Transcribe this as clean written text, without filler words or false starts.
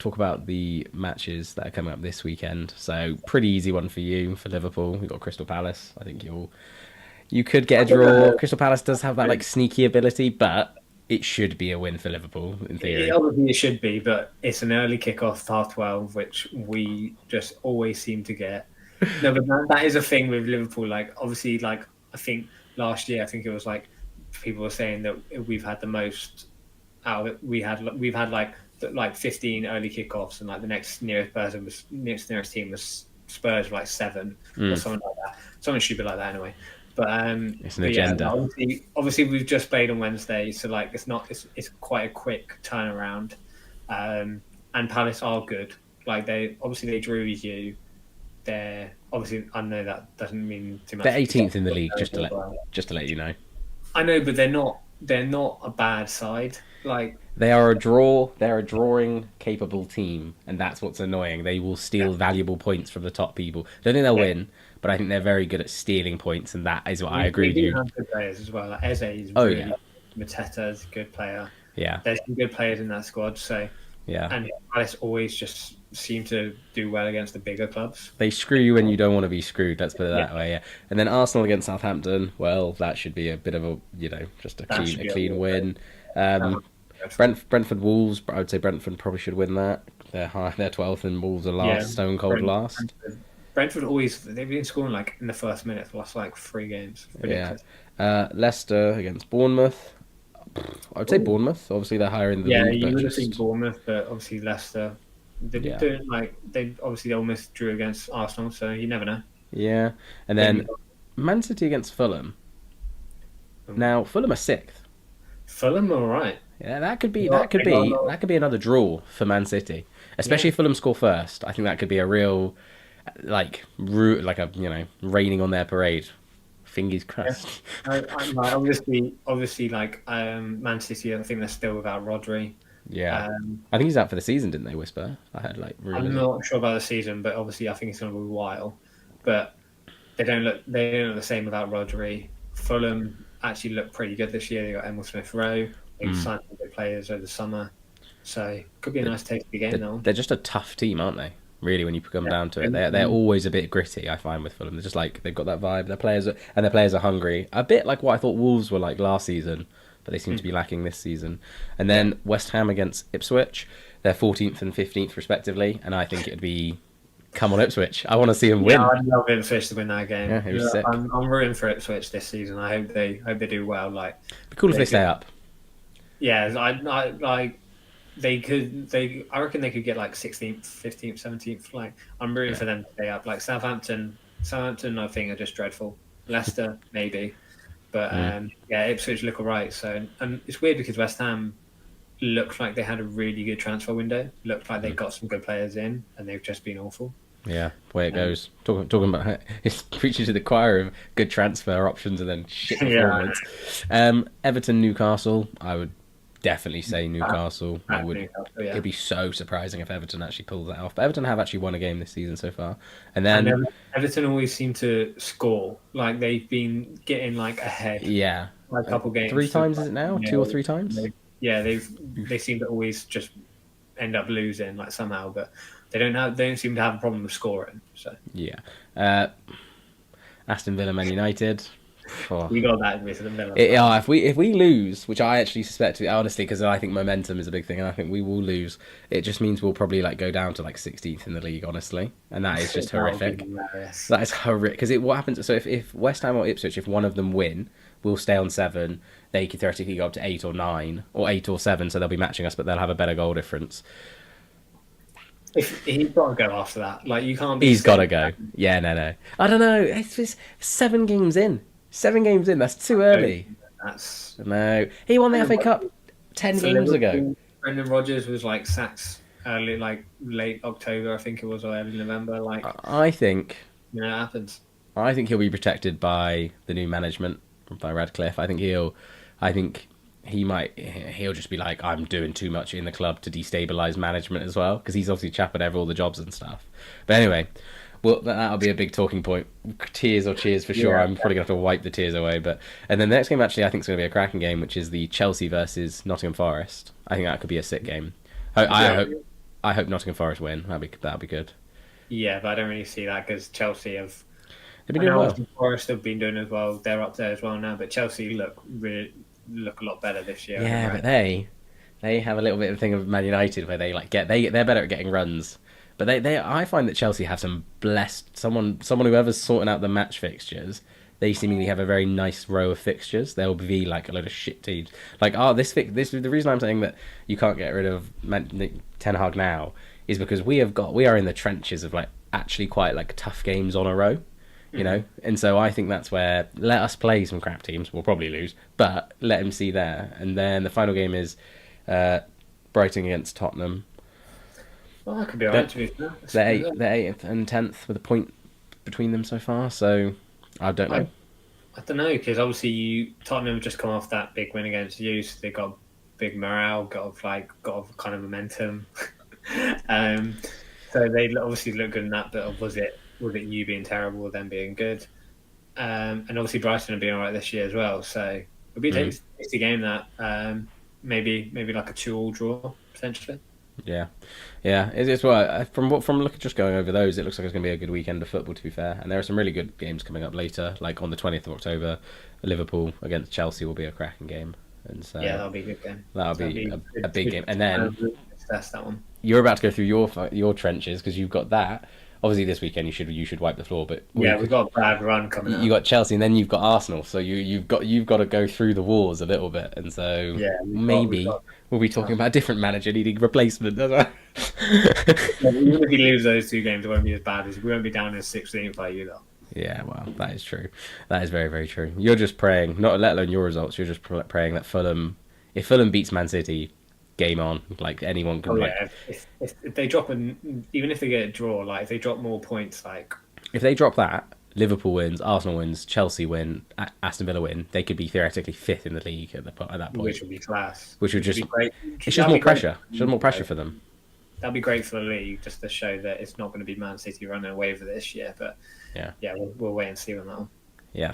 talk about the matches that are coming up this weekend. So pretty easy one for you for Liverpool. We've got Crystal Palace. I think you could get a draw. Crystal Palace does have that like sneaky ability, but it should be a win for Liverpool in theory. Obviously, it should be, but it's an early kickoff, 12:30, which we just always seem to get. No, but that is a thing with Liverpool. Like, obviously, like I think last year, I think it was like people were saying that we've had the most out of it. We've had like 15 early kickoffs, and like the nearest team was Spurs, like 7 or something like that, something stupid like that anyway. But It's an agenda. obviously we've just played on Wednesday, so like it's quite a quick turnaround. And Palace are good. Like they drew with you. They're obviously, I know that doesn't mean too much. They're 18th in the league, just to let you know. I know, but they're not a bad side. Like They are a draw. They're a drawing capable team, and that's what's annoying. They will steal valuable points from the top people. Don't think they'll win, but I think they're very good at stealing points, and that is what I agree with they do you. have good players as well. Like Eze is Oh really yeah, good. Mateta is a good player. yeah, There's some good players in that squad. So yeah. and Palace always just seem to do well against the bigger clubs. They screw you when you don't want to be screwed. Let's put it that way. Yeah. And then Arsenal against Southampton. Well, that should be a bit of a just a That should clean be a clean win. That would be good. Brentford Wolves. I would say Brentford probably should win that. They're high. They're 12th, and Wolves are last. Stone cold last. Brentford always they've been scoring like in the first minute for the last like 3 games. Yeah. Ridiculous. Leicester against Bournemouth. I would say Bournemouth. Obviously, they're higher in the Yeah, league, you but would have just seen Bournemouth, but obviously Leicester. They've been yeah, doing like they obviously almost drew against Arsenal, so you never know. yeah. And then Man City against Fulham. Now Fulham are sixth. Fulham, all right. Yeah, that could be Well, that could they got a be lot- that could be another draw for Man City, especially if Fulham score first. I think that could be a real like a raining on their parade. Fingers Yeah. crossed. I'm like, obviously, like Man City. I think they're still without Rodri. Yeah, Um, I think he's out for the season, didn't they whisper? I heard like I'm rumors. not sure about the season, but obviously, I think it's going to be a while. But they don't look the same without Rodri. Fulham actually look pretty good this year. They got Emil Smith Rowe. They've signed some good players over the summer, so could be a nice tasty game They're, though. they're just a tough team, aren't they? Really, when you come down to it, they're always a bit gritty. I find with Fulham, they're just like they've got that vibe. Their players are hungry, a bit like what I thought Wolves were like last season, but they seem to be lacking this season. And then West Ham against Ipswich, they're 14th and 15th respectively, and I think it'd be come on Ipswich. I want to see them win. Yeah, I'd love Ipswich to win that game. Yeah, it was sick. I'm rooting for Ipswich this season. I hope they do well. Like, It'd be cool if they they stay could, up. yeah, I like they could. I reckon they could get like 16th, 15th, 17th. Like, I'm rooting for them to stay up. Like Southampton, I think are just dreadful. Leicester maybe, but yeah, Ipswich look alright. So, and it's weird because West Ham looked like they had a really good transfer window. Looked like they got some good players in, and they've just been awful. Yeah, way it goes. Talking about it's preaching to the choir of good transfer options and then shit Yeah. performance. Everton, Newcastle. I would definitely say Newcastle. Newcastle, yeah. It'd be so surprising if Everton actually pulls that off. But Everton have actually won a game this season so far. And And then Everton always seem to score. Like they've been getting like ahead yeah, like a couple games. 3 times is it now? 2 or 3 times? Yeah, they seem to always just end up losing like somehow, but they don't seem to have a problem with scoring. So Yeah. Aston Villa, Man United. Oh. we got that with the Villa. Yeah, if we lose, which I actually suspect, honestly, because I think momentum is a big thing, and I think we will lose. It just means we'll probably like go down to like 16th in the league, honestly, and that is just That would be horrific. hilarious. That is horrific because what happens? So if West Ham or Ipswich, if one of them win, we'll stay on 7. They could theoretically go up to 8 or 9 or 8 or 7, so they'll be matching us, but they'll have a better goal difference. If he's got to go after that, like you can't be. He's got to go. Yeah, no. I don't know. It's just 7 games in. 7 games in. That's too early. That's No, he won the FA Cup 10 for games ago. Liverpool. Brendan Rodgers was like sacked early, like late October, I think it was, or early November. Like, I think it happens. he'll be protected by the new management by Radcliffe. I think he'll just be like, I'm doing too much in the club to destabilize management as well, because he's obviously chapping over all the jobs and stuff. But anyway, well, that'll be a big talking point. Tears or cheers for sure. Yeah. I'm probably gonna have to wipe the tears away. And then the next game actually I think is gonna be a cracking game, which is the Chelsea versus Nottingham Forest. I think that could be a sick game. I hope. I hope Nottingham Forest win. That'd be good. Yeah, but I don't really see that because Chelsea have. They've been I doing know well. obviously Forest have been doing as well. They're up there as well now, but Chelsea look a lot better this year. I think, Yeah, right? but they have a little bit of a thing of Man United where they like they're better at getting runs. But they I find that Chelsea have some blessed someone whoever's sorting out the match fixtures. They seemingly have a very nice row of fixtures. They'll be like a load of shit teams. Like this the reason I'm saying that you can't get rid of Ten Hag now is because we are in the trenches of like actually quite like tough games on a row. You know, and so I think that's where let us play some crap teams. We'll probably lose, but let him see there. And then the final game is Brighton against Tottenham. Well, that could be They're, alright to be fair. they're 8th and 10th with a point between them so far. So I don't know. I don't know because obviously Tottenham have just come off that big win against you, so they got big morale, got kind of momentum. um, so they obviously look good in that. But was it you being terrible, them being good? And obviously Brighton have been alright this year as well. So it'll be a tasty game that maybe like a 2-2 draw potentially. Yeah, yeah. It's well from look just going over those, it looks like it's going to be a good weekend of football. To be fair, and there are some really good games coming up later. Like on the 20th of October, Liverpool against Chelsea will be a cracking game, and so Yeah, that'll be a good game. that'll be a big game. And then That's that one. you're about to go through your trenches because you've got that. Obviously, this weekend you should wipe the floor, but Yeah, we've got a bad run coming up. you got Chelsea, and then you've got Arsenal. So you've got to go through the wars a little bit, and so Yeah, maybe we'll be talking about a different manager needing replacement. Even if we lose those two games, it won't be as bad as we won't be down in 16th by you though. Yeah, well, that is true. That is very, very true. You're just praying, not let alone your results. You're just praying that if Fulham beats Man City, game on. Like anyone can. Oh yeah, if they drop even if they get a draw, like if they drop more points, like if they drop that, Liverpool wins, Arsenal wins, Chelsea win, Aston Villa win, they could be theoretically fifth in the league at that point. which would be class. Which would just be great. It's just more pressure. It's just more pressure for them. That'd be great for the league, just to show that it's not going to be Man City running away with it this year. But yeah, we'll wait and see on that one. Yeah.